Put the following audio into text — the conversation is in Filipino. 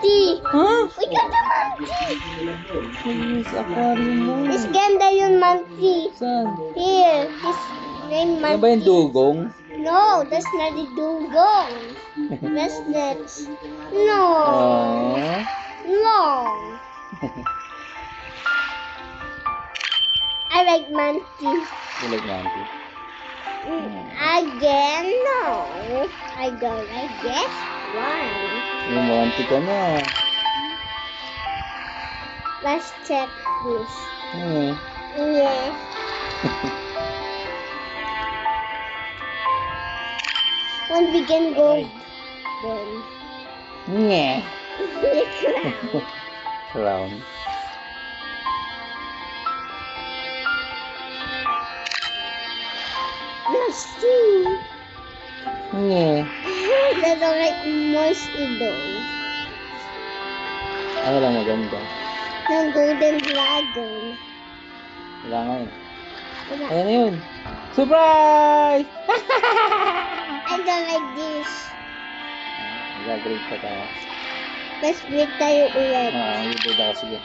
monkey. Ha? We got the monkey. Ay, sa aquarium mo. Is ganda yung monkey. Saan? Here, this name Yan ba yung monkey. dugong? No, that's not the dugong. That's no. Oh. Long. I like monkey. You like monkey? Again, no. I don't. I guess one. Yung monkey ka na. Let's check this. Hmm. Yeah. When we can go then. Nye. The clown. Clown. That's two. Nye. That are like mosquitoes. Ano lang maganda? The golden dragon. Wala nga eh. Ayan na yun. Surprise! I don't like this. Nag-grade pa tayo. Let's break tayo ulit. Yung bida ka sige.